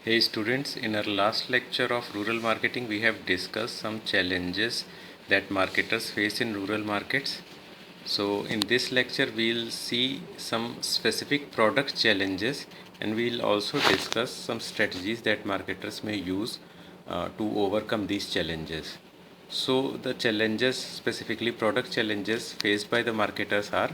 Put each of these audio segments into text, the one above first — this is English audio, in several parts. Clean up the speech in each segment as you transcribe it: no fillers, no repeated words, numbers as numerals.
Hey students, in our last lecture of rural marketing, we have discussed some challenges that marketers face in rural markets. So in this lecture, we'll see some specific product challenges and we'll also discuss some strategies that marketers may use to overcome these challenges. So the challenges, specifically product challenges faced by the marketers are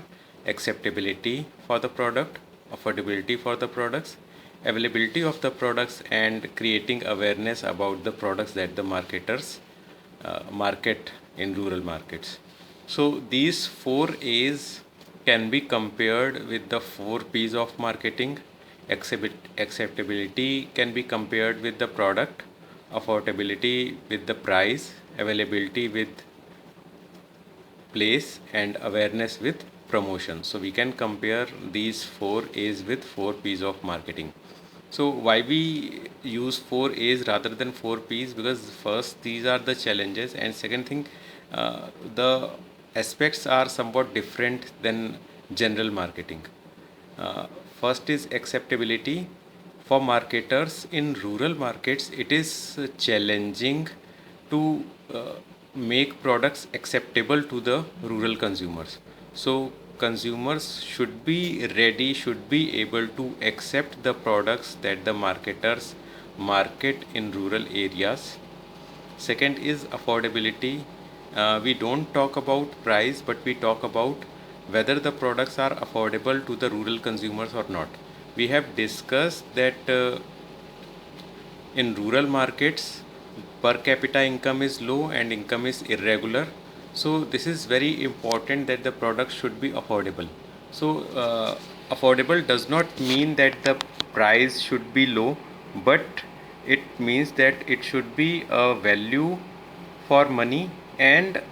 acceptability for the product, affordability for the products, availability of the products, and creating awareness about the products that the marketers market in rural markets. So these 4 A's can be compared with the 4 P's of marketing. Acceptability can be compared with the product, affordability with the price, availability with place, and awareness with promotion. So we can compare these 4 A's with 4 P's of marketing. So why we use 4 A's rather than 4 P's? Because first these are the challenges, and second thing, the aspects are somewhat different than general marketing. Uh, First is acceptability. For marketers in rural markets, it is challenging to make products acceptable to the rural consumers. So consumers should be ready, should be able to accept the products that the marketers market in rural areas. Second is affordability. We don't talk about price, but we talk about whether the products are affordable to the rural consumers or not. We have discussed that in rural markets, per capita income is low and income is irregular. So this is very important that the product should be affordable. So affordable does not mean that the price should be low, but it means that it should be a value for money, and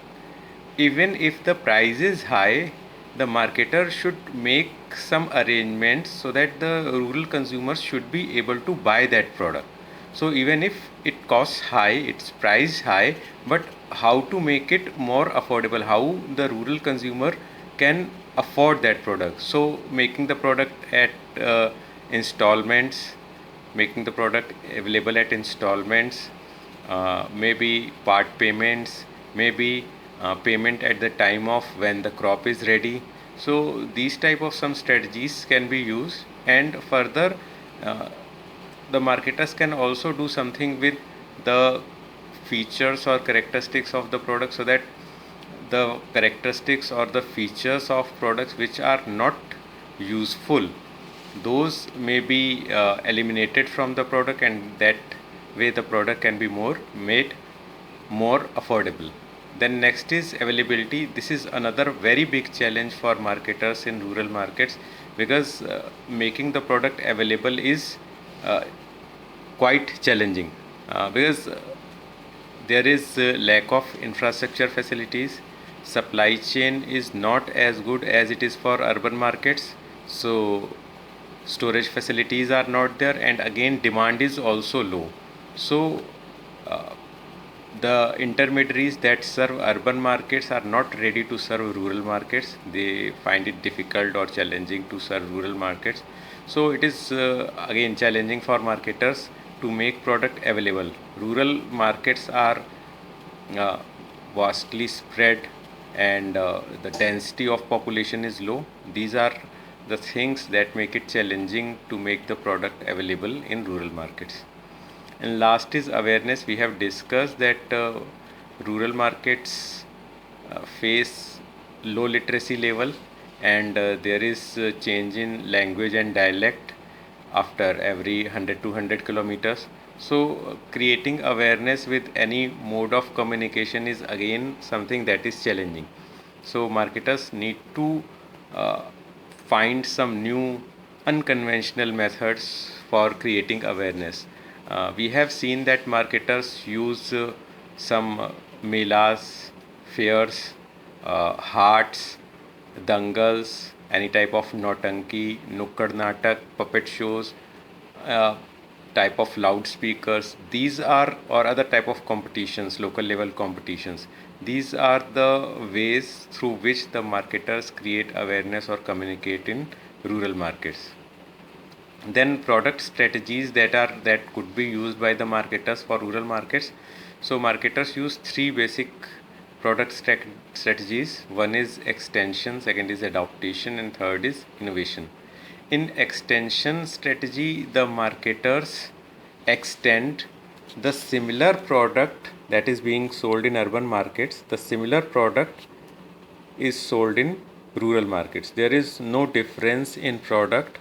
even if the price is high, the marketer should make some arrangements so that the rural consumers should be able to buy that product. So even if it costs high, it's priced high, but how to make it more affordable, how the rural consumer can afford that product. So making the product at installments, making the product available at installments, maybe part payments, maybe payment at the time of when the crop is ready. So these type of some strategies can be used, and further uh, the marketers can also do something with the features or characteristics of the product, so that the characteristics or the features of products which are not useful, those may be eliminated from the product, and that way the product can be more made more affordable. Then next is availability. This is another very big challenge for marketers in rural markets, because making the product available is uh, quite challenging, because there is lack of infrastructure facilities. Supply chain is not as good as it is for urban markets. So storage facilities are not there, and again demand is also low. So uh, the intermediaries that serve urban markets are not ready to serve rural markets. They find it difficult or challenging to serve rural markets. So it is again challenging for marketers to make product available. Rural markets are uh, vastly spread, and the density of population is low. These are the things that make it challenging to make the product available in rural markets. And last is awareness. We have discussed that rural markets face low literacy level, and there is change in language and dialect after every 100 to 100 kilometers. So creating awareness with any mode of communication is again something that is challenging. So marketers need to uh, find some new unconventional methods for creating awareness. We have seen that marketers use some melas, fairs, hearts, dangals, any type of notanki, nukkad natak, puppet shows, uh, type of loudspeakers. These are, or other type of competitions, local level competitions. These are the ways through which the marketers create awareness or communicate in rural markets. Then product strategies that could be used by the marketers for rural markets. So marketers use three basic product strategies. One is extension, second is adaptation, and third is innovation. In extension strategy, the marketers extend the similar product that is being sold in urban markets. The similar product is sold in rural markets. There is no difference in product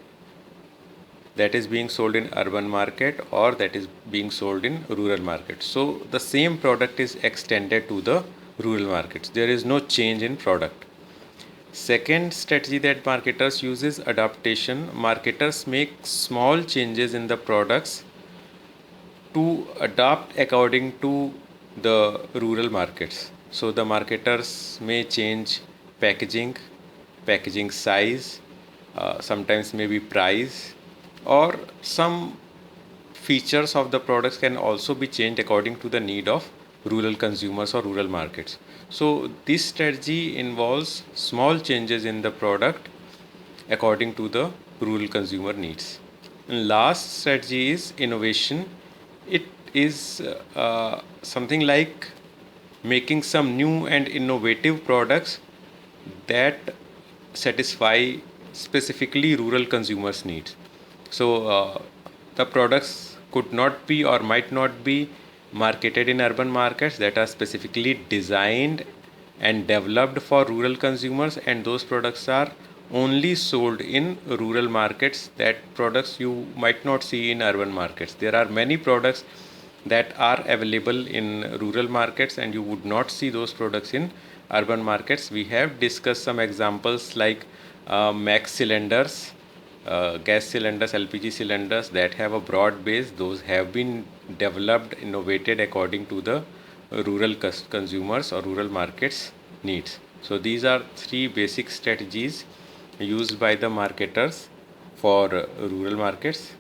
that is being sold in urban market or that is being sold in rural market. So the same product is extended to the rural markets. There is no change in product. Second strategy that marketers use is adaptation. Marketers make small changes in the products to adapt according to the rural markets. So the marketers may change packaging, packaging size, sometimes maybe price, or some features of the products can also be changed according to the need of rural consumers or rural markets. So this strategy involves small changes in the product according to the rural consumer needs. And last strategy is innovation. It is something like making some new and innovative products that satisfy specifically rural consumers' needs. So the products could not be or might not be marketed in urban markets, that are specifically designed and developed for rural consumers, and those products are only sold in rural markets. That products you might not see in urban markets. There are many products that are available in rural markets and you would not see those products in urban markets. We have discussed some examples like max cylinders, gas cylinders, LPG cylinders that have a broad base. Those have been developed, innovated according to the rural consumers or rural markets needs. So these are three basic strategies used by the marketers for rural markets.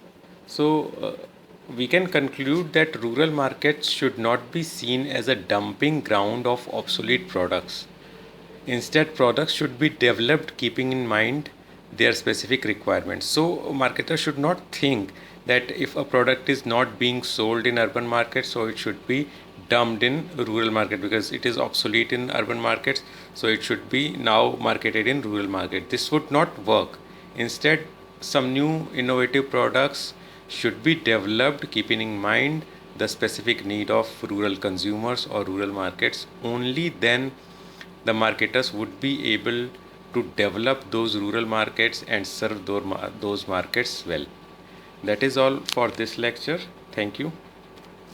So we can conclude that rural markets should not be seen as a dumping ground of obsolete products. Instead, products should be developed keeping in mind their specific requirements. So, marketers should not think that if a product is not being sold in urban markets, so it should be dumped in rural market because it is obsolete in urban markets, so it should be now marketed in rural market. This would not work. Instead, some new innovative products should be developed keeping in mind the specific need of rural consumers or rural markets. Only then the marketers would be able to develop those rural markets and serve those markets well. That is all for this lecture. Thank you.